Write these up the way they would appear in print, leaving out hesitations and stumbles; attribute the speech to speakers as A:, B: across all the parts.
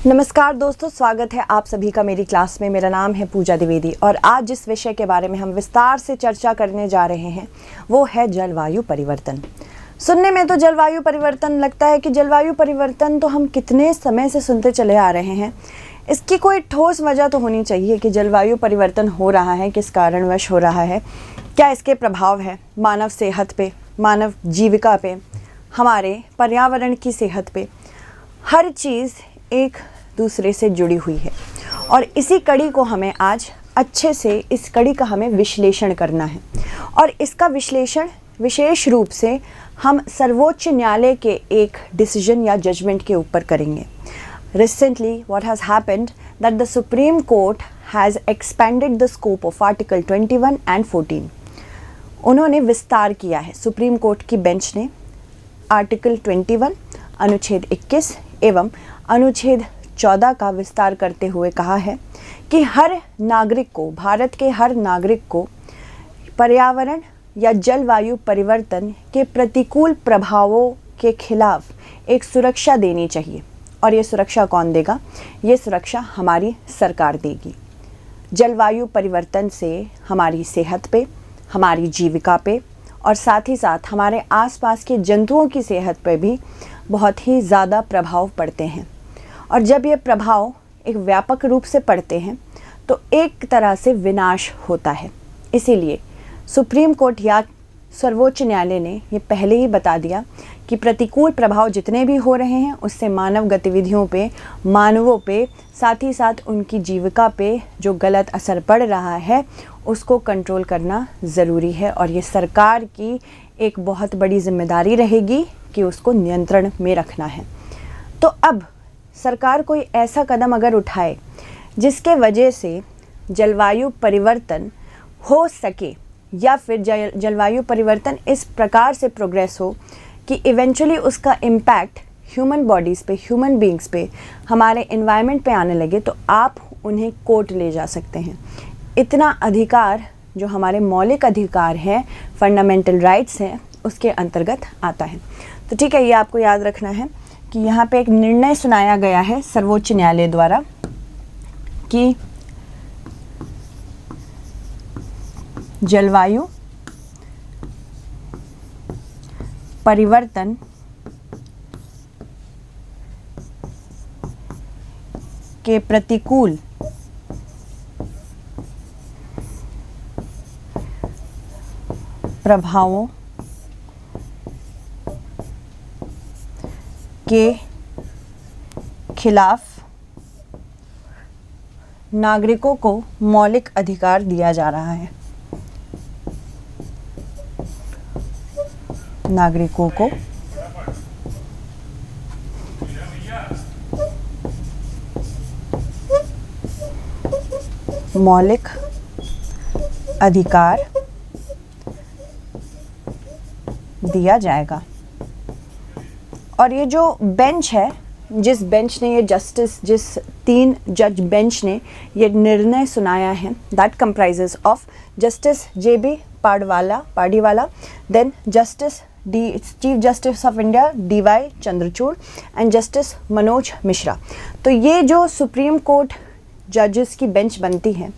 A: नमस्कार दोस्तों, स्वागत है आप सभी का मेरी क्लास में। मेरा नाम है पूजा द्विवेदी और आज जिस विषय के बारे में हम विस्तार से चर्चा करने जा रहे हैं वो है जलवायु परिवर्तन। सुनने में तो जलवायु परिवर्तन लगता है कि जलवायु परिवर्तन तो हम कितने समय से सुनते चले आ रहे हैं। इसकी कोई ठोस वजह तो होनी चाहिए कि जलवायु परिवर्तन हो रहा है, किस कारणवश हो रहा है, क्या इसके प्रभाव है मानव सेहत पे, मानव जीविका पे, हमारे पर्यावरण की सेहत पे। हर चीज़ एक दूसरे से जुड़ी हुई है और इसी कड़ी को हमें आज अच्छे से इस कड़ी का हमें विश्लेषण करना है। और इसका विश्लेषण विशेष रूप से हम सर्वोच्च न्यायालय के एक डिसीजन या जजमेंट के ऊपर करेंगे। Recently, what has happened that the Supreme Court has expanded the scope of Article 21 and 14. उन्होंने विस्तार किया है, सुप्रीम कोर्ट की बेंच ने आर्टिकल 21 अनुच्छेद 21 एवं अनुच्छेद 14 का विस्तार करते हुए कहा है कि हर नागरिक को, भारत के हर नागरिक को पर्यावरण या जलवायु परिवर्तन के प्रतिकूल प्रभावों के खिलाफ एक सुरक्षा देनी चाहिए। और ये सुरक्षा कौन देगा? ये सुरक्षा हमारी सरकार देगी। जलवायु परिवर्तन से हमारी सेहत पे, हमारी जीविका पे और साथ ही साथ हमारे आसपास के जंतुओं की सेहत पे भी बहुत ही ज़्यादा प्रभाव पड़ते हैं। और जब ये प्रभाव एक व्यापक रूप से पड़ते हैं तो एक तरह से विनाश होता है। इसीलिए सुप्रीम कोर्ट या सर्वोच्च न्यायालय ने ये पहले ही बता दिया कि प्रतिकूल प्रभाव जितने भी हो रहे हैं उससे मानव गतिविधियों पे, मानवों पे, साथ ही साथ उनकी जीविका पे जो गलत असर पड़ रहा है उसको कंट्रोल करना ज़रूरी है। और ये सरकार की एक बहुत बड़ी जिम्मेदारी रहेगी कि उसको नियंत्रण में रखना है। तो अब सरकार कोई ऐसा कदम अगर उठाए जिसके वजह से जलवायु परिवर्तन हो सके या फिर जलवायु परिवर्तन इस प्रकार से प्रोग्रेस हो कि इवेंचुअली उसका इम्पैक्ट ह्यूमन बॉडीज़ पे, ह्यूमन बींग्स पे, हमारे एनवायरनमेंट पे आने लगे, तो आप उन्हें कोर्ट ले जा सकते हैं। इतना अधिकार जो हमारे मौलिक अधिकार हैं, फंडामेंटल राइट्स हैं, उसके अंतर्गत आता है। तो ठीक है, ये आपको याद रखना है कि यहाँ पे एक निर्णय सुनाया गया है सर्वोच्च न्यायालय द्वारा कि जलवायु परिवर्तन के प्रतिकूल प्रभावों के खिलाफ नागरिकों को मौलिक अधिकार दिया जा रहा है। नागरिकों को मौलिक अधिकार दिया जाएगा। और ये जो बेंच है, जिस बेंच ने ये जिस 3 जज बेंच ने ये निर्णय सुनाया है, that comprises of justice JB Pardiwala, then justice chief justice of India DY Chandrachud and justice Manoj Mishra. तो ये जो सुप्रीम कोर्ट जजेस की बेंच बनती है,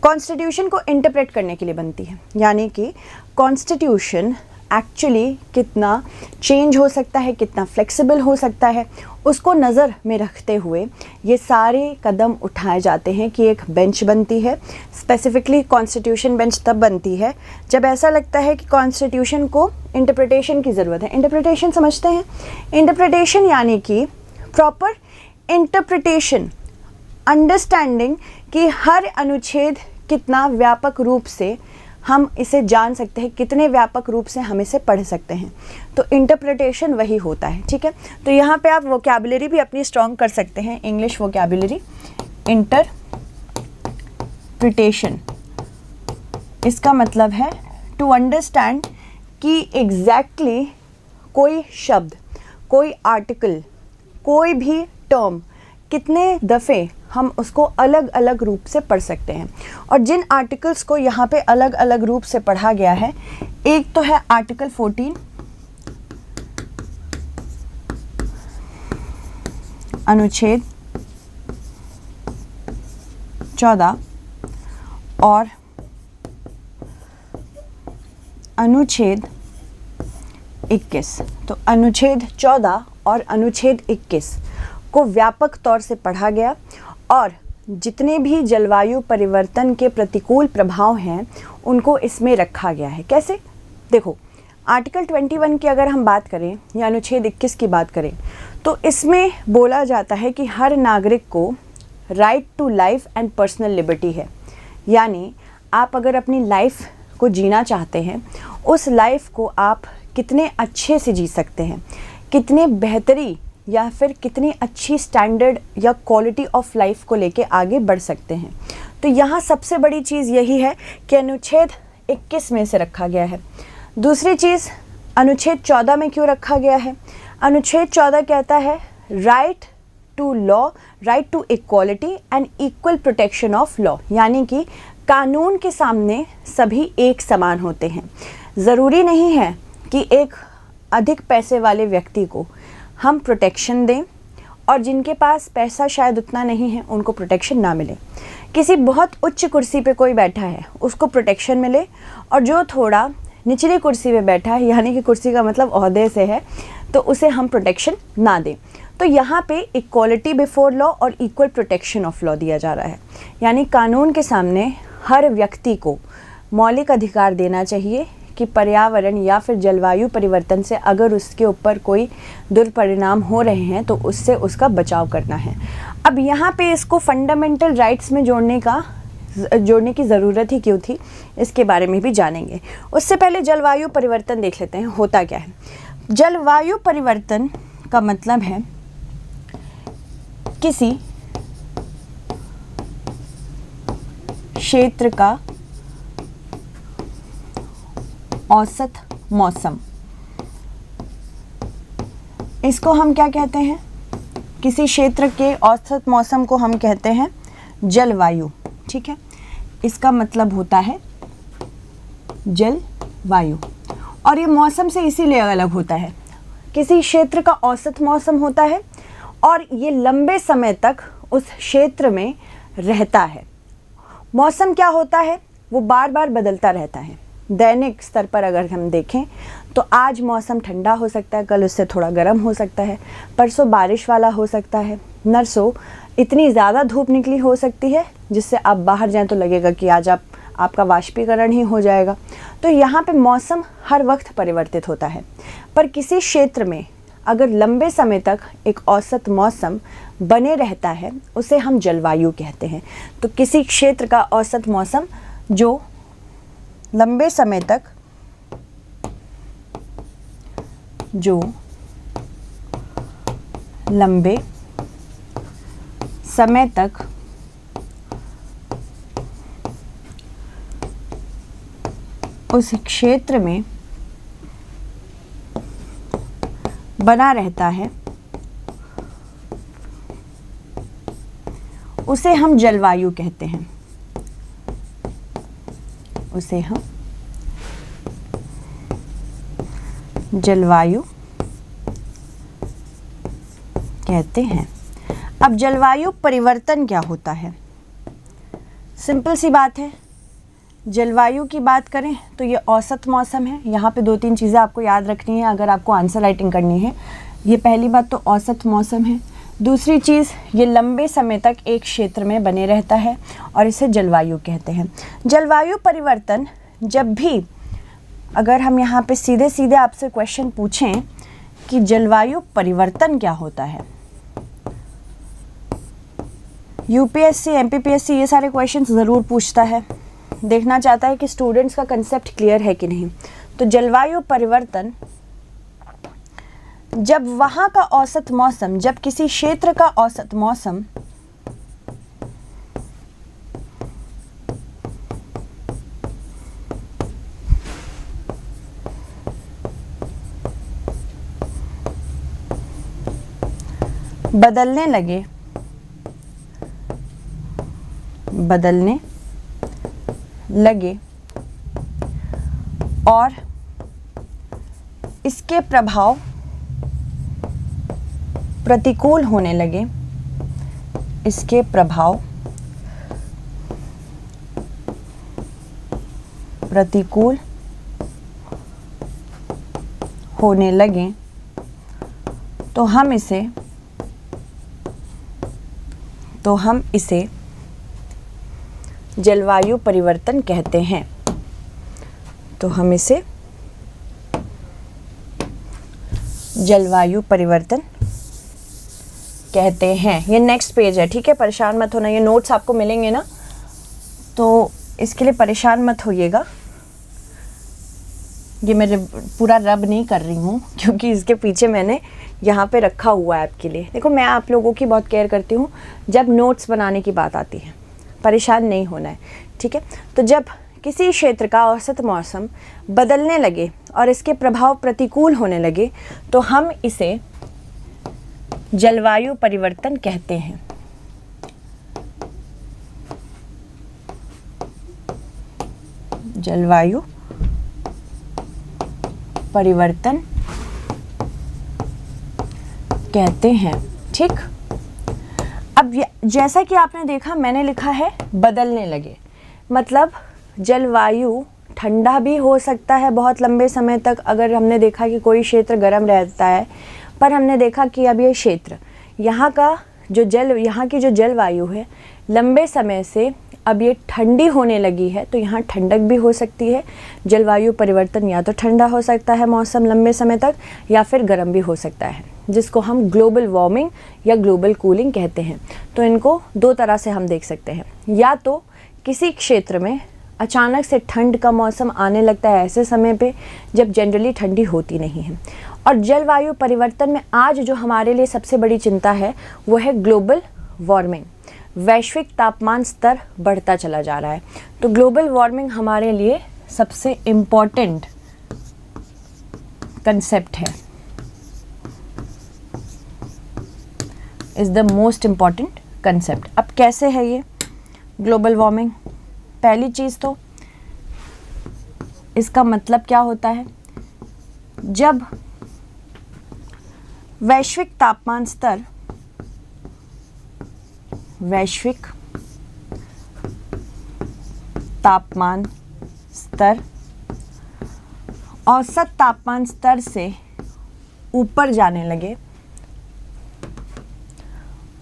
A: कॉन्स्टिट्यूशन को इंटरप्रेट करने के लिए बनती है। यानी कि कॉन्स्टिट्यूशन एक्चुअली कितना चेंज हो सकता है, कितना फ्लेक्सिबल हो सकता है, उसको नज़र में रखते हुए ये सारे कदम उठाए जाते हैं कि एक बेंच बनती है। स्पेसिफिकली कॉन्स्टिट्यूशन बेंच तब बनती है जब ऐसा लगता है कि कॉन्स्टिट्यूशन को इंटरप्रिटेशन की ज़रूरत है। इंटरप्रिटेशन समझते हैं? इंटरप्रिटेशन यानी कि प्रॉपर इंटरप्रिटेशन, अंडरस्टैंडिंग कि हर अनुच्छेद कितना व्यापक रूप से हम इसे जान सकते हैं, कितने व्यापक रूप से हम इसे पढ़ सकते हैं। तो इंटरप्रिटेशन वही होता है। ठीक है, तो यहाँ पे आप वोकैबुलरी भी अपनी स्ट्रॉन्ग कर सकते हैं। इंग्लिश वोकैबुलरी, इंटरप्रिटेशन, इसका मतलब है टू अंडरस्टैंड कि एग्जैक्टली कोई शब्द, कोई आर्टिकल, कोई भी टर्म कितने दफ़े हम उसको अलग अलग रूप से पढ़ सकते हैं। और जिन आर्टिकल्स को यहाँ पे अलग अलग रूप से पढ़ा गया है, एक तो है आर्टिकल 14 अनुच्छेद 14 और अनुच्छेद 21। तो अनुच्छेद 14 और अनुच्छेद 21 को व्यापक तौर से पढ़ा गया और जितने भी जलवायु परिवर्तन के प्रतिकूल प्रभाव हैं उनको इसमें रखा गया है। कैसे? देखो, आर्टिकल 21 की अगर हम बात करें या अनुच्छेद 21 की बात करें तो इसमें बोला जाता है कि हर नागरिक को right to life and personal liberty है। यानी आप अगर अपनी लाइफ को जीना चाहते हैं, उस लाइफ को आप कितने अच्छे से जी सकते हैं, कितने बेहतरी या फिर कितनी अच्छी स्टैंडर्ड या क्वालिटी ऑफ लाइफ को लेके आगे बढ़ सकते हैं। तो यहाँ सबसे बड़ी चीज़ यही है कि अनुच्छेद 21 में से रखा गया है। दूसरी चीज़, अनुच्छेद 14 में क्यों रखा गया है? अनुच्छेद 14 कहता है right to law, right to equality and equal protection of law, यानी कि कानून के सामने सभी एक समान होते हैं। ज़रूरी नहीं है कि एक अधिक पैसे वाले व्यक्ति को हम प्रोटेक्शन दें और जिनके पास पैसा शायद उतना नहीं है उनको प्रोटेक्शन ना मिले। किसी बहुत उच्च कुर्सी पे कोई बैठा है उसको प्रोटेक्शन मिले और जो थोड़ा निचली कुर्सी पे बैठा है, यानी कि कुर्सी का मतलब ओहदे से है, तो उसे हम प्रोटेक्शन ना दें। तो यहाँ पे इक्वालिटी बिफोर लॉ और इक्वल प्रोटेक्शन ऑफ लॉ दिया जा रहा है। यानी कानून के सामने हर व्यक्ति को मौलिक अधिकार देना चाहिए कि पर्यावरण या फिर जलवायु परिवर्तन से अगर उसके ऊपर कोई दुष्परिणाम हो रहे हैं तो उससे उसका बचाव करना है। अब यहाँ पे इसको फंडामेंटल राइट्स में जोड़ने की ज़रूरत ही क्यों थी, इसके बारे में भी जानेंगे। उससे पहले जलवायु परिवर्तन देख लेते हैं, होता क्या है। जलवायु परिवर्तन का मतलब है किसी क्षेत्र का औसत मौसम, इसको हम क्या कहते हैं? किसी क्षेत्र के औसत मौसम को हम कहते हैं जलवायु। ठीक है, इसका मतलब होता है जलवायु। और ये मौसम से इसीलिए अलग होता है, किसी क्षेत्र का औसत मौसम होता है और ये लंबे समय तक उस क्षेत्र में रहता है। मौसम क्या होता है? वो बार बार बदलता रहता है। दैनिक स्तर पर अगर हम देखें तो आज मौसम ठंडा हो सकता है, कल उससे थोड़ा गर्म हो सकता है, परसों बारिश वाला हो सकता है, नरसों इतनी ज़्यादा धूप निकली हो सकती है जिससे आप बाहर जाएं तो लगेगा कि आज आपका वाष्पीकरण ही हो जाएगा। तो यहाँ पे मौसम हर वक्त परिवर्तित होता है, पर किसी क्षेत्र में अगर लंबे समय तक एक औसत मौसम बने रहता है उसे हम जलवायु कहते हैं। तो किसी क्षेत्र का औसत मौसम जो लंबे समय तक उस क्षेत्र में बना रहता है उसे हम जलवायु कहते हैं। उसे हम जलवायु कहते हैं। अब जलवायु परिवर्तन क्या होता है? सिंपल सी बात है, जलवायु की बात करें तो ये औसत मौसम है। यहाँ पे 2-3 चीज़ें आपको याद रखनी है अगर आपको आंसर राइटिंग करनी है। ये पहली बात तो औसत मौसम है। दूसरी चीज़, ये लंबे समय तक एक क्षेत्र में बने रहता है और इसे जलवायु कहते हैं। जलवायु परिवर्तन, जब भी अगर हम यहाँ पे सीधे सीधे आपसे क्वेश्चन पूछें कि जलवायु परिवर्तन क्या होता है, यूपीएससी, एमपीपीएससी ये सारे क्वेश्चंस ज़रूर पूछता है, देखना चाहता है कि स्टूडेंट्स का कंसेप्ट क्लियर है कि नहीं। तो जलवायु परिवर्तन, जब वहाँ का औसत मौसम, जब किसी क्षेत्र का औसत मौसम बदलने लगे और इसके प्रभाव प्रतिकूल होने लगे, इसके प्रभाव प्रतिकूल होने लगे तो हम इसे जलवायु परिवर्तन कहते हैं। तो हम इसे जलवायु परिवर्तन कहते हैं। ये नेक्स्ट पेज है, ठीक है, परेशान मत होना। ये नोट्स आपको मिलेंगे ना, तो इसके लिए परेशान मत होइएगा। ये मैं पूरा रब नहीं कर रही हूँ, क्योंकि इसके पीछे मैंने यहाँ पे रखा हुआ है आपके लिए। देखो, मैं आप लोगों की बहुत केयर करती हूँ जब नोट्स बनाने की बात आती है। परेशान नहीं होना है, ठीक है। तो जब किसी क्षेत्र का औसत मौसम बदलने लगे और इसके प्रभाव प्रतिकूल होने लगे तो हम इसे जलवायु परिवर्तन कहते हैं। जलवायु परिवर्तन कहते हैं, ठीक। अब जैसा कि आपने देखा, मैंने लिखा है बदलने लगे, मतलब जलवायु ठंडा भी हो सकता है बहुत लंबे समय तक। अगर हमने देखा कि कोई क्षेत्र गर्म रहता है, पर हमने देखा कि अब ये क्षेत्र यहाँ की जो जलवायु है लंबे समय से अब ये ठंडी होने लगी है, तो यहाँ ठंडक भी हो सकती है। जलवायु परिवर्तन या तो ठंडा हो सकता है मौसम लंबे समय तक, या फिर गर्म भी हो सकता है, जिसको हम ग्लोबल वार्मिंग या ग्लोबल कूलिंग कहते हैं। तो इनको दो तरह से हम देख सकते हैं। या तो किसी क्षेत्र में अचानक से ठंड का मौसम आने लगता है ऐसे समय पे जब जनरली ठंडी होती नहीं है। और जलवायु परिवर्तन में आज जो हमारे लिए सबसे बड़ी चिंता है वो है ग्लोबल वार्मिंग। वैश्विक तापमान स्तर बढ़ता चला जा रहा है, तो ग्लोबल वार्मिंग हमारे लिए सबसे इम्पॉर्टेंट कंसेप्ट है, is the most important concept. अब कैसे है ये ग्लोबल वार्मिंग? पहली चीज़ तो इसका मतलब क्या होता है, जब वैश्विक तापमान स्तर औसत तापमान स्तर से ऊपर जाने लगे,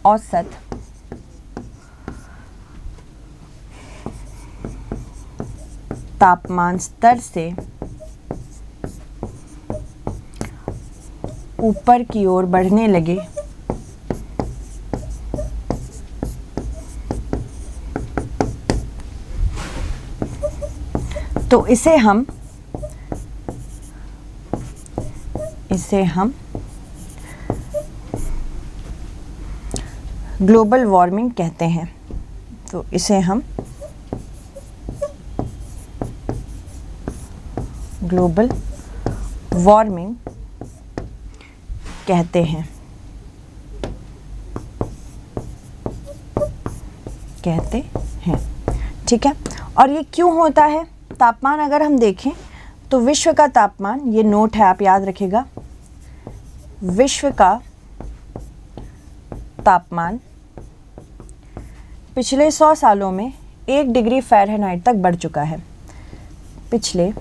A: औसत तापमान स्तर से ऊपर की ओर बढ़ने लगे तो इसे हम ग्लोबल वार्मिंग कहते हैं। तो इसे हम ग्लोबल वार्मिंग कहते हैं, ठीक है। और ये क्यों होता है? तापमान अगर हम देखें तो विश्व का तापमान, ये नोट है आप याद रखिएगा, विश्व का तापमान पिछले 100 सालों में 1 डिग्री फ़ारेनहाइट तक बढ़ चुका है। पिछले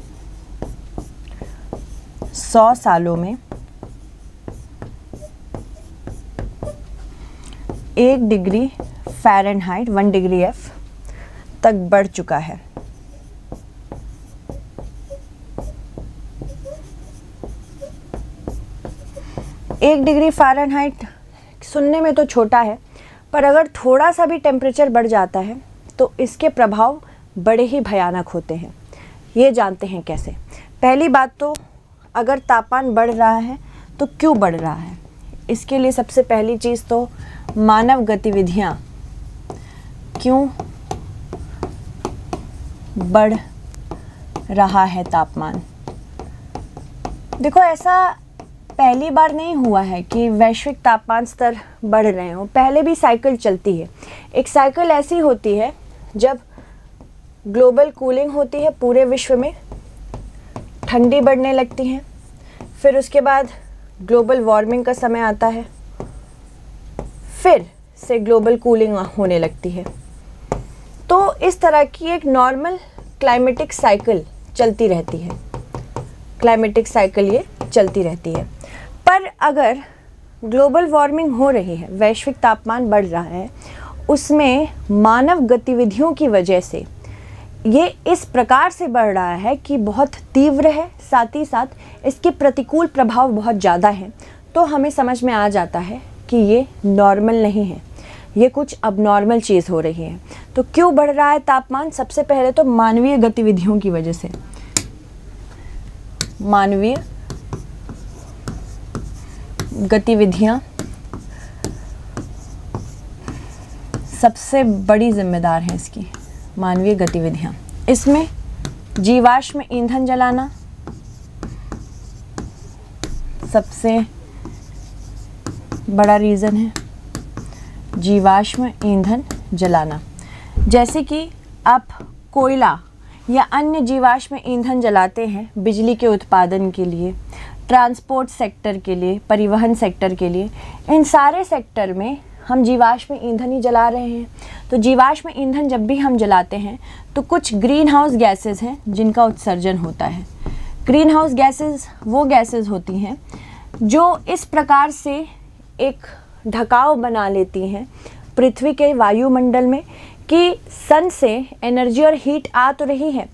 A: 100 सालों में 1 डिग्री फ़ारेनहाइट 1 डिग्री F तक बढ़ चुका है। एक डिग्री फ़ारेनहाइट सुनने में तो छोटा है, पर अगर थोड़ा सा भी टेम्परेचर बढ़ जाता है तो इसके प्रभाव बड़े ही भयानक होते हैं। ये जानते हैं कैसे? पहली बात तो अगर तापमान बढ़ रहा है तो क्यों बढ़ रहा है? इसके लिए सबसे पहली चीज़ तो मानव गतिविधियाँ, क्यों बढ़ रहा है तापमान। देखो, ऐसा पहली बार नहीं हुआ है कि वैश्विक तापमान स्तर बढ़ रहे हों, पहले भी साइकिल चलती है। एक साइकिल ऐसी होती है जब ग्लोबल कूलिंग होती है, पूरे विश्व में ठंडी बढ़ने लगती है, फिर उसके बाद ग्लोबल वार्मिंग का समय आता है, फिर से ग्लोबल कूलिंग होने लगती है। तो इस तरह की एक नॉर्मल क्लाइमेटिक साइकिल चलती रहती है, क्लाइमेटिक साइकिल ये चलती रहती है। पर अगर ग्लोबल वार्मिंग हो रही है, वैश्विक तापमान बढ़ रहा है, उसमें मानव गतिविधियों की वजह से ये इस प्रकार से बढ़ रहा है कि बहुत तीव्र है, साथ ही साथ इसके प्रतिकूल प्रभाव बहुत ज़्यादा हैं। तो हमें समझ में आ जाता है कि ये नॉर्मल नहीं है, ये कुछ अबनॉर्मल चीज़ हो रही है। तो क्यों बढ़ रहा है तापमान? सबसे पहले तो मानवीय गतिविधियों की वजह से। मानवीय गतिविधियां सबसे बड़ी जिम्मेदार हैं इसकी, मानवीय गतिविधियां। इसमें जीवाश्म ईंधन जलाना सबसे बड़ा रीज़न है, जीवाश्म ईंधन जलाना। जैसे कि आप कोयला या अन्य जीवाश्म ईंधन जलाते हैं बिजली के उत्पादन के लिए, ट्रांसपोर्ट सेक्टर के लिए, परिवहन सेक्टर के लिए, इन सारे सेक्टर में हम जीवाश्म ईंधन ही जला रहे हैं। तो जीवाश्म ईंधन जब भी हम जलाते हैं तो कुछ ग्रीन हाउस गैसेस हैं जिनका उत्सर्जन होता है। ग्रीन हाउस गैसेस वो गैसेस होती हैं जो इस प्रकार से एक ढकाव बना लेती हैं पृथ्वी के वायुमंडल में कि सन से एनर्जी और हीट आ तो रही है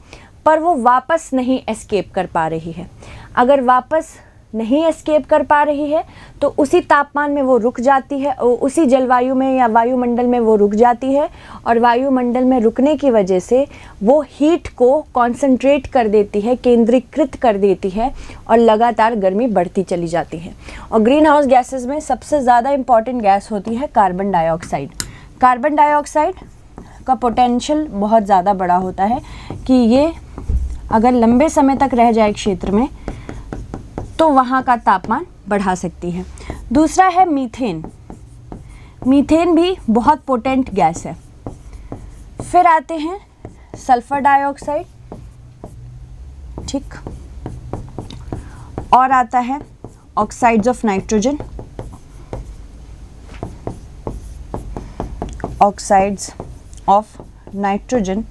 A: पर वो वापस नहीं एस्केप कर पा रही है। अगर वापस नहीं एस्केप कर पा रही है तो उसी तापमान में वो रुक जाती है, उसी जलवायु में या वायुमंडल में वो रुक जाती है, और वायुमंडल में रुकने की वजह से वो हीट को कॉन्सेंट्रेट कर देती है, केंद्रीकृत कर देती है, और लगातार गर्मी बढ़ती चली जाती है। और ग्रीन हाउस गैसेस में सबसे ज़्यादा इम्पॉर्टेंट गैस होती है कार्बन डाइऑक्साइड। कार्बन डाइऑक्साइड का पोटेंशियल बहुत ज़्यादा बड़ा होता है कि ये अगर लंबे समय तक रह जाए क्षेत्र में तो वहाँ का तापमान बढ़ा सकती है। दूसरा है मीथेन। मीथेन भी बहुत पोटेंट गैस है। फिर आते हैं सल्फर डाइऑक्साइड, ठीक, और आता है oxides of nitrogen, oxides of nitrogen.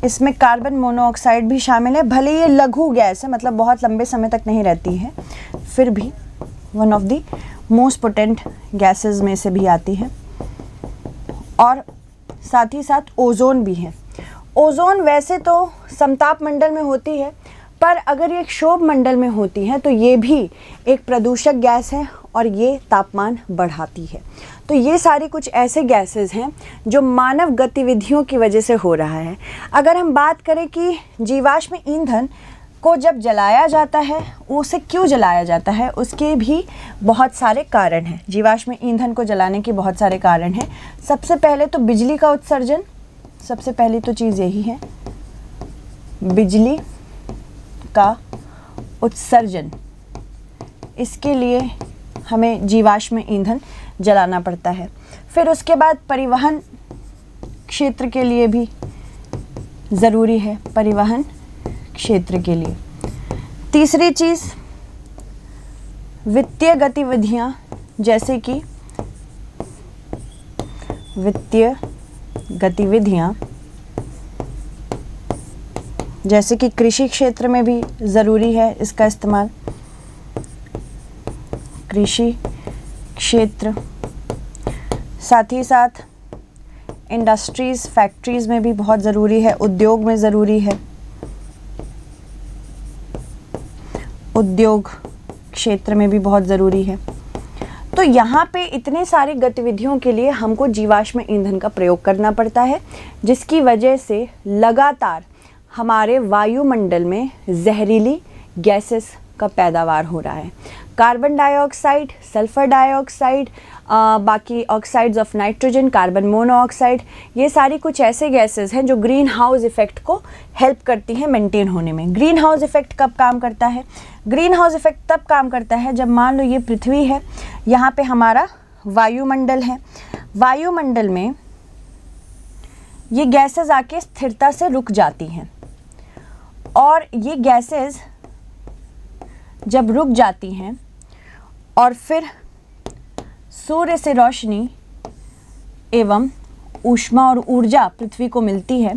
A: इसमें कार्बन मोनोऑक्साइड भी शामिल है। भले ये लघु गैस है, मतलब बहुत लंबे समय तक नहीं रहती है, फिर भी one of the most potent gases में से भी आती है। और साथ ही साथ ओजोन भी है। ओजोन वैसे तो समताप मंडल में होती है, पर अगर ये क्षोभ मंडल में होती है तो ये भी एक प्रदूषक गैस है और ये तापमान बढ़ाती है। तो ये सारी कुछ ऐसे गैसेस हैं जो मानव गतिविधियों की वजह से हो रहा है। अगर हम बात करें कि जीवाश्म ईंधन को जब जलाया जाता है, उसे क्यों जलाया जाता है, उसके भी बहुत सारे कारण हैं। जीवाश्म ईंधन को जलाने के बहुत सारे कारण हैं। सबसे पहले तो बिजली का उत्सर्जन, सबसे पहली तो चीज़ यही है, बिजली का उत्सर्जन। इसके लिए हमें जीवाश्म ईंधन जलाना पड़ता है। फिर उसके बाद परिवहन क्षेत्र के लिए भी ज़रूरी है, परिवहन क्षेत्र के लिए। तीसरी चीज़ वित्तीय गतिविधियाँ, जैसे कि वित्तीय गतिविधियाँ जैसे कि कृषि क्षेत्र में भी ज़रूरी है इसका इस्तेमाल। कृषि क्षेत्र, साथ ही साथ इंडस्ट्रीज़, फैक्ट्रीज़ में भी बहुत ज़रूरी है, उद्योग में ज़रूरी है, उद्योग क्षेत्र में भी बहुत ज़रूरी है। तो यहाँ पे इतने सारी गतिविधियों के लिए हमको जीवाश्म ईंधन का प्रयोग करना पड़ता है, जिसकी वजह से लगातार हमारे वायुमंडल में जहरीली गैसेस का पैदावार हो रहा है। कार्बन डाइऑक्साइड, सल्फर डाइऑक्साइड, बाकी oxides of nitrogen, carbon monoxide, ये सारी कुछ ऐसे गैसेस हैं जो ग्रीन हाउस इफ़ेक्ट को हेल्प करती हैं मेंटेन होने में। ग्रीन हाउस इफ़ेक्ट कब काम करता है? ग्रीन हाउस इफ़ेक्ट तब काम करता है जब मान लो ये पृथ्वी है, यहाँ पे हमारा वायुमंडल है, वायुमंडल में ये गैसेस आके स्थिरता से रुक जाती हैं, और ये गैसेस जब रुक जाती हैं और फिर सूर्य से रोशनी एवं ऊष्मा और ऊर्जा पृथ्वी को मिलती है,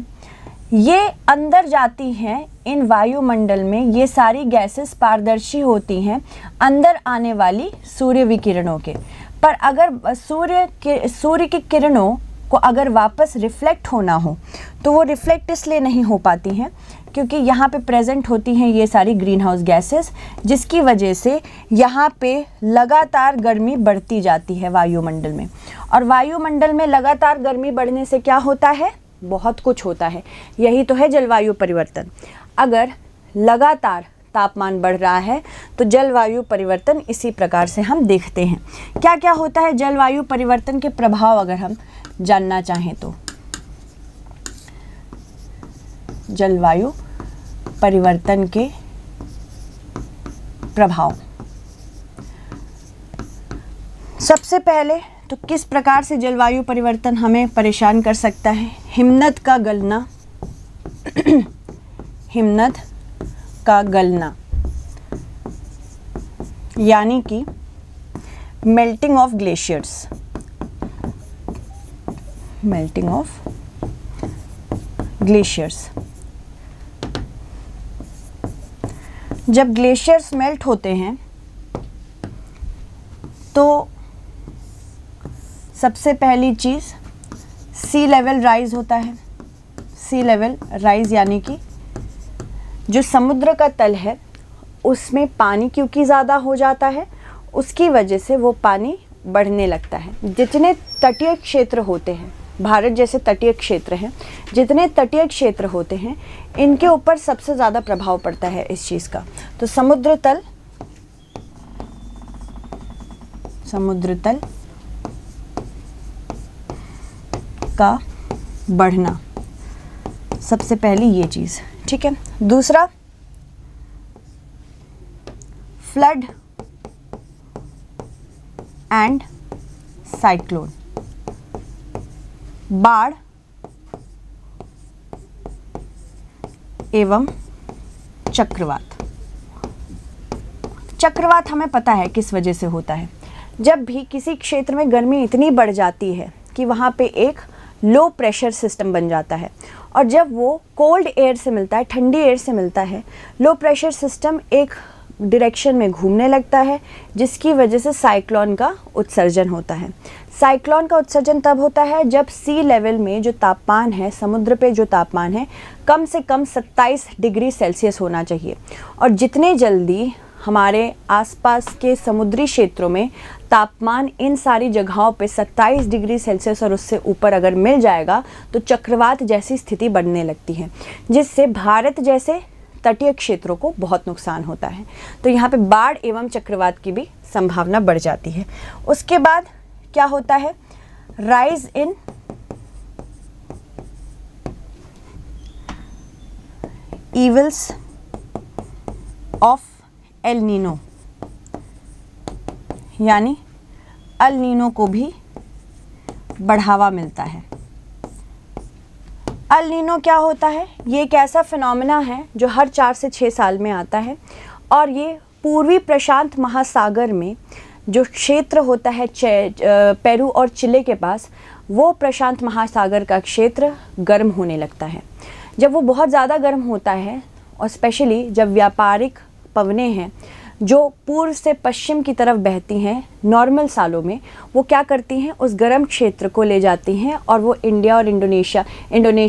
A: ये अंदर जाती हैं इन वायुमंडल में, ये सारी गैसेस पारदर्शी होती हैं अंदर आने वाली सूर्य विकिरणों के। पर अगर सूर्य की किरणों को अगर वापस रिफ्लेक्ट होना हो तो वो रिफ्लेक्ट इसलिए नहीं हो पाती हैं क्योंकि यहाँ पे प्रेजेंट होती हैं ये सारी ग्रीन हाउस गैसेस, जिसकी वजह से यहाँ पे लगातार गर्मी बढ़ती जाती है वायुमंडल में। और वायुमंडल में लगातार गर्मी बढ़ने से क्या होता है? बहुत कुछ होता है। यही तो है जलवायु परिवर्तन। अगर लगातार तापमान बढ़ रहा है तो जलवायु परिवर्तन इसी प्रकार से हम देखते हैं। क्या क्या होता है जलवायु परिवर्तन के प्रभाव अगर हम जानना चाहें तो? जलवायु परिवर्तन के प्रभाव, सबसे पहले तो किस प्रकार से जलवायु परिवर्तन हमें परेशान कर सकता है? हिमनद का गलना हिमनद का गलना यानी कि melting of glaciers, melting of glaciers. जब ग्लेशियर्स मेल्ट होते हैं तो सबसे पहली चीज़ सी लेवल राइज होता है। सी लेवल राइज यानी कि जो समुद्र का तल है उसमें पानी क्योंकि ज़्यादा हो जाता है, उसकी वजह से वो पानी बढ़ने लगता है। जितने तटीय क्षेत्र होते हैं, भारत जैसे तटीय क्षेत्र हैं, जितने तटीय क्षेत्र होते हैं इनके ऊपर सबसे ज़्यादा प्रभाव पड़ता है इस चीज़ का। तो समुद्र तल का बढ़ना, सबसे पहली ये चीज़, ठीक है। दूसरा, फ्लड एंड साइक्लोन, बाढ़ एवं चक्रवात। चक्रवात हमें पता है किस वजह से होता है। जब भी किसी क्षेत्र में गर्मी इतनी बढ़ जाती है कि वहाँ पे एक लो प्रेशर सिस्टम बन जाता है, और जब वो कोल्ड एयर से मिलता है, ठंडी एयर से मिलता है, लो प्रेशर सिस्टम एक डायरेक्शन में घूमने लगता है, जिसकी वजह से साइक्लोन का उत्सर्जन होता है। साइक्लोन का उत्सर्जन तब होता है जब सी लेवल में जो तापमान है, समुद्र पे जो तापमान है, कम से कम 27 डिग्री सेल्सियस होना चाहिए। और जितने जल्दी हमारे आसपास के समुद्री क्षेत्रों में तापमान इन सारी जगहों पे 27 डिग्री सेल्सियस और उससे ऊपर अगर मिल जाएगा तो चक्रवात जैसी स्थिति बनने लगती है, जिससे भारत जैसे तटीय क्षेत्रों को बहुत नुकसान होता है। तो यहाँ पे बाढ़ एवं चक्रवात की भी संभावना बढ़ जाती है। उसके बाद क्या होता है? Rise in evils of El Nino, यानी अल नीनो को भी बढ़ावा मिलता है। अल नीनो क्या होता है? ये एक ऐसा फिनोमेना है जो हर 4 से 6 साल में आता है, और ये पूर्वी प्रशांत महासागर में जो क्षेत्र होता है पेरू और चिले के पास, वो प्रशांत महासागर का क्षेत्र गर्म होने लगता है। जब वो बहुत ज़्यादा गर्म होता है, और स्पेशली जब व्यापारिक पवनें हैं जो पूर्व से पश्चिम की तरफ बहती हैं नॉर्मल सालों में, वो क्या करती हैं? उस गर्म क्षेत्र को ले जाती हैं और वो इंडिया और इंडोनेशिया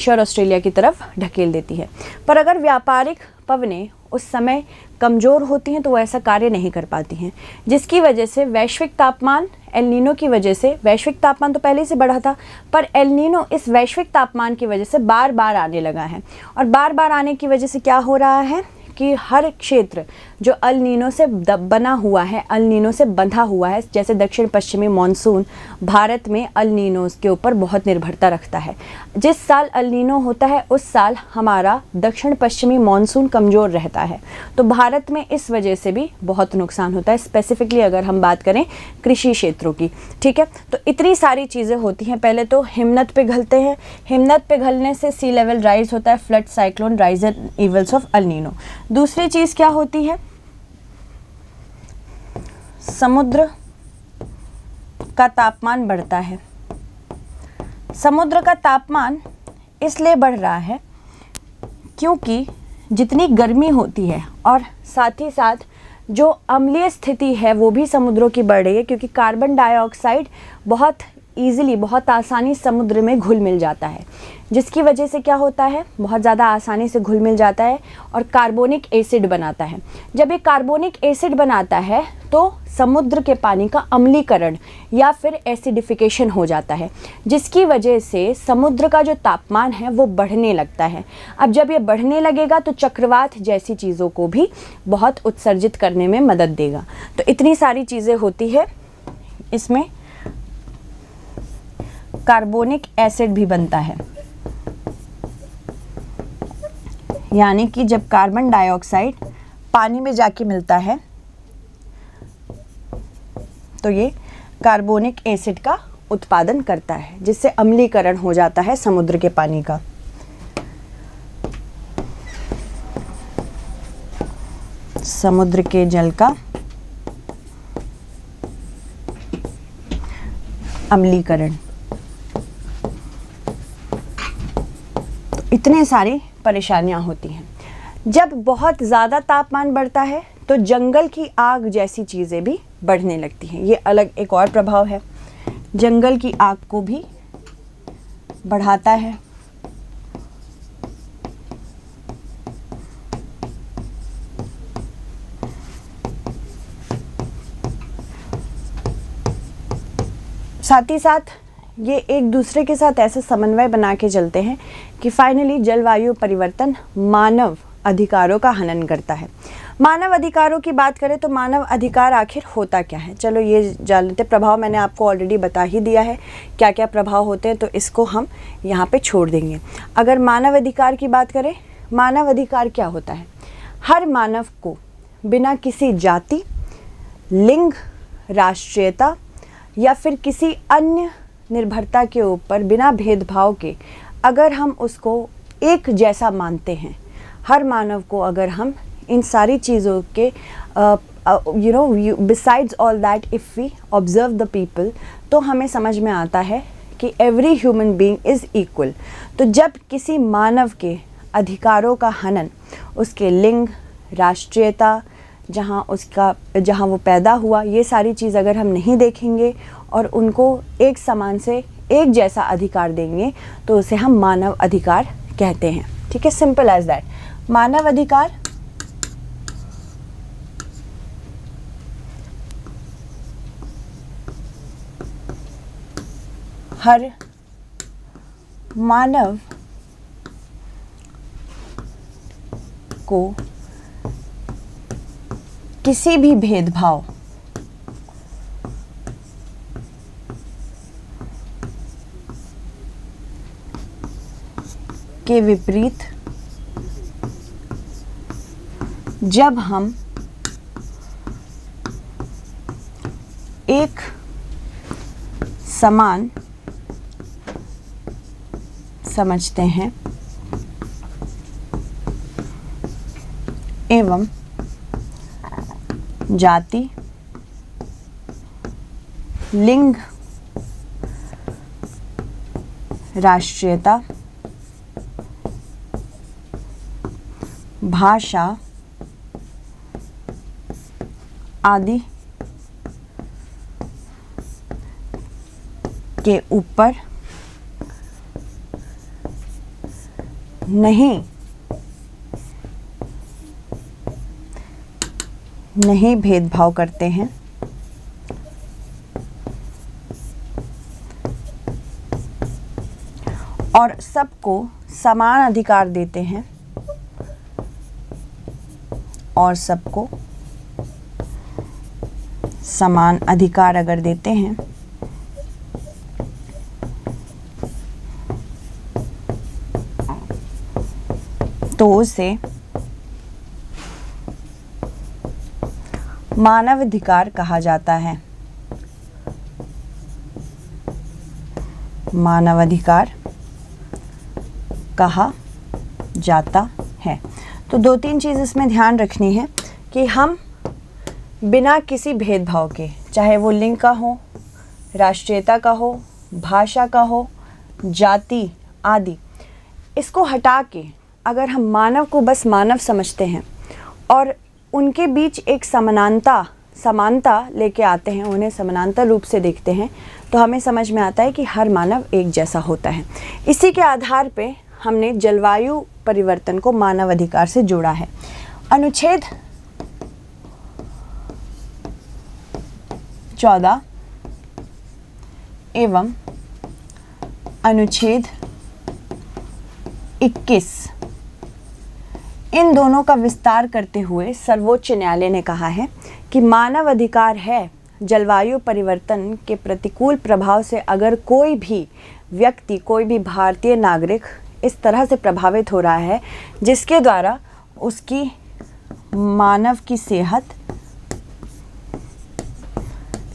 A: और ऑस्ट्रेलिया की तरफ ढकेल देती है। पर अगर व्यापारिक पवनें उस समय कमज़ोर होती हैं तो वो ऐसा कार्य नहीं कर पाती हैं, जिसकी वजह से वैश्विक तापमान एल नीनो की वजह से, वैश्विक तापमान तो पहले से बढ़ा था, पर एल नीनो इस वैश्विक तापमान की वजह से बार बार आने लगा है। और बार बार आने की वजह से क्या हो रहा है कि हर क्षेत्र जो अल नीनो से बना हुआ है, अल नीनो से बंधा हुआ है, जैसे दक्षिण पश्चिमी मॉनसून भारत में अल नीनो के ऊपर बहुत निर्भरता रखता है। जिस साल अल नीनो होता है उस साल हमारा दक्षिण पश्चिमी मॉनसून कमज़ोर रहता है, तो भारत में इस वजह से भी बहुत नुकसान होता है, स्पेसिफिकली अगर हम बात करें कृषि क्षेत्रों की। ठीक है, तो इतनी सारी चीज़ें होती हैं। पहले तो हिमनद पिघलते हैं, हिमनद पिघलने से सी लेवल राइज होता है, flood, cyclone, rise and evils of El Nino. दूसरी चीज़ क्या होती है? समुद्र का तापमान बढ़ता है। समुद्र का तापमान इसलिए बढ़ रहा है क्योंकि जितनी गर्मी होती है और साथ ही साथ जो अम्लीय स्थिति है वो भी समुद्रों की बढ़ रही है, क्योंकि कार्बन डाइऑक्साइड बहुत ईज़िली, बहुत आसानी समुद्र में घुल मिल जाता है, जिसकी वजह से क्या होता है, बहुत ज़्यादा आसानी से घुल मिल जाता है और कार्बोनिक एसिड बनाता है। जब ये कार्बोनिक एसिड बनाता है तो समुद्र के पानी का अम्लीकरण या फिर एसिडिफिकेशन हो जाता है, जिसकी वजह से समुद्र का जो तापमान है वो बढ़ने लगता है। अब जब ये बढ़ने लगेगा तो चक्रवात जैसी चीज़ों को भी बहुत उत्सर्जित करने में मदद देगा। तो इतनी सारी चीज़ें होती है, इसमें कार्बोनिक एसिड भी बनता है, यानी कि जब कार्बन डाइऑक्साइड पानी में जाके मिलता है तो ये कार्बोनिक एसिड का उत्पादन करता है, जिससे अम्लीकरण हो जाता है समुद्र के पानी का। समुद्र के जल का अम्लीकरण। इतने सारी परेशानियां होती हैं। जब बहुत ज़्यादा तापमान बढ़ता है तो जंगल की आग जैसी चीज़ें भी बढ़ने लगती हैं। ये अलग एक और प्रभाव है, जंगल की आग को भी बढ़ाता है। साथ ही साथ ये एक दूसरे के साथ ऐसे समन्वय बना के चलते हैं कि फाइनली जलवायु परिवर्तन मानव अधिकारों का हनन करता है। मानव अधिकारों की बात करें तो मानव अधिकार आखिर होता क्या है, चलो ये जान लेते। प्रभाव मैंने आपको ऑलरेडी बता ही दिया है क्या क्या प्रभाव होते हैं, तो इसको हम यहाँ पे छोड़ देंगे। अगर मानव अधिकार की बात करें, मानव अधिकार क्या होता है? हर मानव को बिना किसी जाति, लिंग, राष्ट्रीयता या फिर किसी अन्य निर्भरता के ऊपर बिना भेदभाव के अगर हम उसको एक जैसा मानते हैं, हर मानव को अगर हम इन सारी चीज़ों के besides all that if we observe the people, तो हमें समझ में आता है कि every human being is equal. तो जब किसी मानव के अधिकारों का हनन, उसके लिंग, राष्ट्रीयता, जहाँ वो पैदा हुआ, ये सारी चीज़ अगर हम नहीं देखेंगे और उनको एक समान से एक जैसा अधिकार देंगे तो उसे हम मानव अधिकार कहते हैं। ठीक है, सिंपल एज दैट। मानव अधिकार हर मानव को किसी भी भेदभाव के विपरीत जब हम एक समान समझते हैं एवं जाति, लिंग, राष्ट्रीयता, भाषा आदि के ऊपर नहीं भेदभाव करते हैं, और सबको समान अधिकार देते हैं, और सबको समान अधिकार अगर देते हैं तो उसे मानवाधिकार कहा जाता है। मानवाधिकार कहा जाता है। तो दो तीन चीज़ इसमें ध्यान रखनी है कि हम बिना किसी भेदभाव के, चाहे वो लिंग का हो, राष्ट्रीयता का हो, भाषा का हो, जाति आदि, इसको हटा के अगर हम मानव को बस मानव समझते हैं और उनके बीच एक समानता लेके आते हैं, उन्हें समानांतर रूप से देखते हैं, तो हमें समझ में आता है कि हर मानव एक जैसा होता है। इसी के आधार पे हमने जलवायु परिवर्तन को मानव अधिकार से जोड़ा है। अनुच्छेद 14 एवं अनुच्छेद 21 इन दोनों का विस्तार करते हुए सर्वोच्च न्यायालय ने कहा है कि मानव अधिकार है जलवायु परिवर्तन के प्रतिकूल प्रभाव से अगर कोई भी व्यक्ति, कोई भी भारतीय नागरिक इस तरह से प्रभावित हो रहा है जिसके द्वारा उसकी मानव की सेहत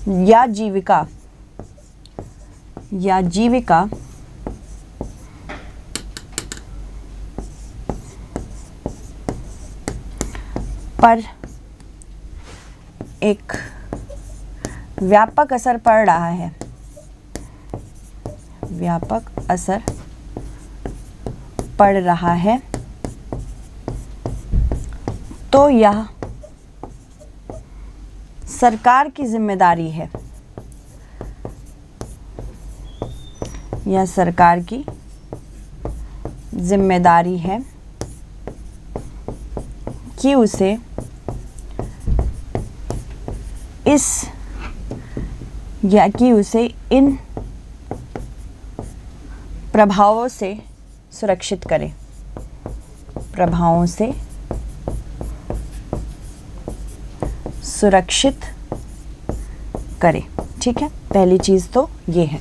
A: या जीविका पर एक व्यापक असर पड़ रहा है, तो यह सरकार की जिम्मेदारी है, कि उसे इन प्रभावों से सुरक्षित करे। ठीक है, पहली चीज़ तो ये है।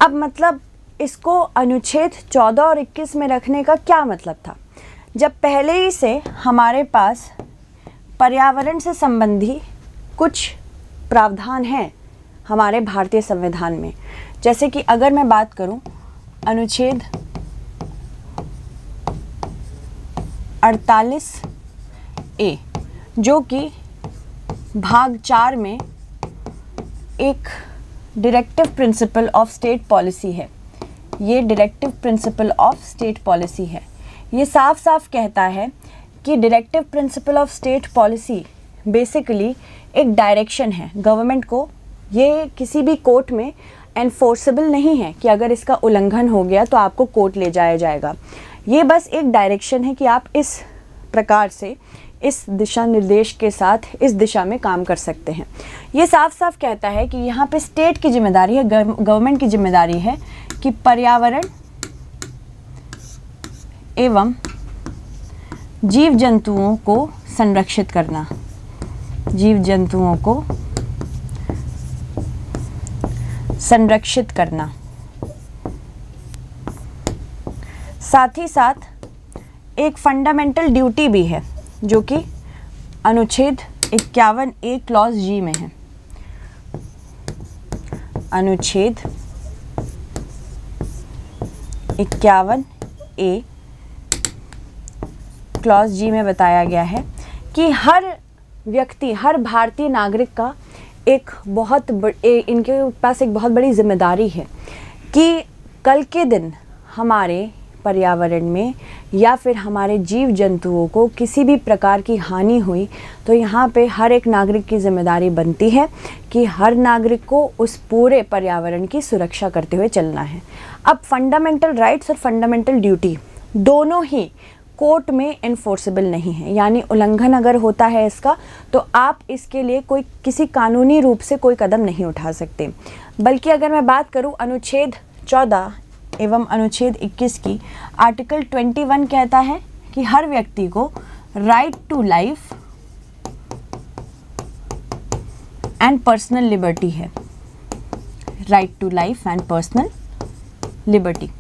A: अब मतलब इसको अनुच्छेद 14 और 21 में रखने का क्या मतलब था? जब पहले ही से हमारे पास पर्यावरण से संबंधी कुछ प्रावधान हैं हमारे भारतीय संविधान में, जैसे कि अगर मैं बात करूं अनुच्छेद 48A जो कि भाग 4 में एक directive principle of state policy है। ये directive principle of state policy है। ये साफ साफ कहता है कि directive principle of state policy basically एक डायरेक्शन है गवर्नमेंट को। ये किसी भी कोर्ट में एनफोर्सेबल नहीं है कि अगर इसका उल्लंघन हो गया तो आपको कोर्ट ले जाया जाएगा। ये बस एक डायरेक्शन है कि आप इस प्रकार से, इस दिशा निर्देश के साथ इस दिशा में काम कर सकते हैं। ये साफ साफ कहता है कि यहाँ पे स्टेट की जिम्मेदारी है, गवर्नमेंट की जिम्मेदारी है कि पर्यावरण एवं जीव जंतुओं को संरक्षित करना, साथ ही साथ एक फंडामेंटल ड्यूटी भी है जो कि अनुच्छेद 51A क्लॉज G में है। अनुच्छेद 51A क्लॉज G में बताया गया है कि हर व्यक्ति, हर भारतीय नागरिक का इनके पास एक बहुत बड़ी जिम्मेदारी है कि कल के दिन हमारे पर्यावरण में या फिर हमारे जीव जंतुओं को किसी भी प्रकार की हानि हुई तो यहाँ पे हर एक नागरिक की जिम्मेदारी बनती है कि हर नागरिक को उस पूरे पर्यावरण की सुरक्षा करते हुए चलना है। अब फंडामेंटल राइट्स और फंडामेंटल ड्यूटी दोनों ही कोर्ट में एनफोर्सेबल नहीं है, यानी उल्लंघन अगर होता है इसका तो आप इसके लिए किसी कानूनी रूप से कोई कदम नहीं उठा सकते। बल्कि अगर मैं बात करूं अनुच्छेद 14 एवं अनुच्छेद 21 की, आर्टिकल 21 कहता है कि हर व्यक्ति को right to life and personal liberty है। Right to life and personal liberty.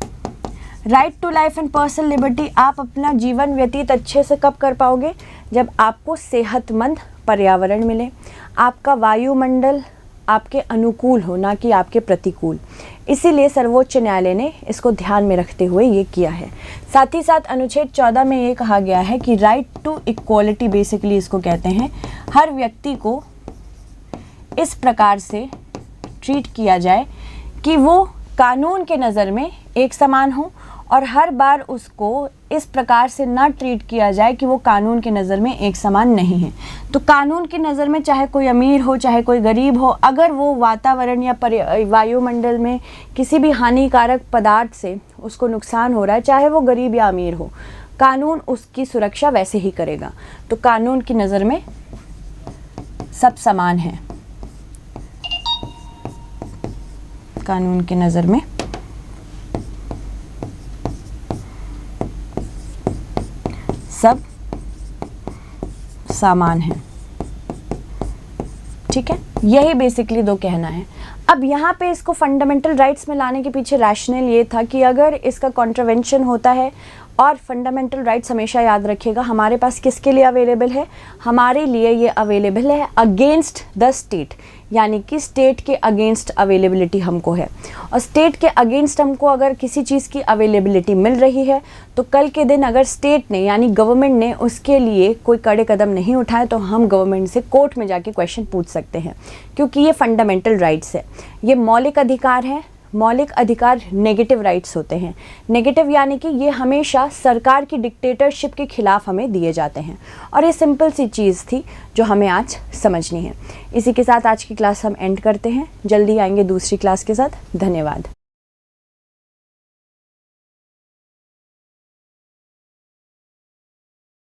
A: Right to life and personal liberty आप अपना जीवन व्यतीत अच्छे से कब कर पाओगे? जब आपको सेहतमंद पर्यावरण मिले, आपका वायुमंडल आपके अनुकूल हो, ना कि आपके प्रतिकूल। इसीलिए सर्वोच्च न्यायालय ने इसको ध्यान में रखते हुए ये किया है। साथ ही साथ अनुच्छेद 14 में ये कहा गया है कि राइट टू इक्वालिटी, बेसिकली इसको कहते हैं, हर व्यक्ति को इस प्रकार से ट्रीट किया जाए कि वो कानून के नज़र में एक समान हो और हर बार उसको इस प्रकार से ना ट्रीट किया जाए कि वो कानून की नज़र में एक समान नहीं है। तो कानून की नज़र में चाहे कोई अमीर हो चाहे कोई गरीब हो, अगर वो वातावरण या वायुमंडल में किसी भी हानिकारक पदार्थ से उसको नुकसान हो रहा है, चाहे वो गरीब या अमीर हो, कानून उसकी सुरक्षा वैसे ही करेगा। तो कानून की नज़र में सब समान है। कानून की नज़र में सब समान है। ठीक है, यही बेसिकली दो कहना है। अब यहाँ पे इसको फंडामेंटल राइट्स में लाने के पीछे रैशनल ये था कि अगर इसका कॉन्ट्रवेंशन होता है, और फंडामेंटल राइट्स हमेशा याद रखिएगा हमारे पास किसके लिए अवेलेबल है, हमारे लिए ये अवेलेबल है अगेंस्ट द स्टेट, यानी कि स्टेट के अगेंस्ट अवेलेबिलिटी हमको है। और स्टेट के अगेंस्ट हमको अगर किसी चीज़ की अवेलेबिलिटी मिल रही है तो कल के दिन अगर स्टेट ने यानी गवर्नमेंट ने उसके लिए कोई कड़े कदम नहीं उठाए तो हम गवर्नमेंट से कोर्ट में जाके क्वेश्चन पूछ सकते हैं, क्योंकि ये फंडामेंटल राइट्स है, ये मौलिक अधिकार है। मौलिक अधिकार नेगेटिव राइट्स होते हैं। नेगेटिव यानी कि ये हमेशा सरकार की डिक्टेटरशिप के खिलाफ हमें दिए जाते हैं। और ये सिंपल सी चीज़ थी जो हमें आज समझनी है। इसी के साथ आज की क्लास हम एंड करते हैं। जल्दी आएंगे दूसरी क्लास के साथ। धन्यवाद।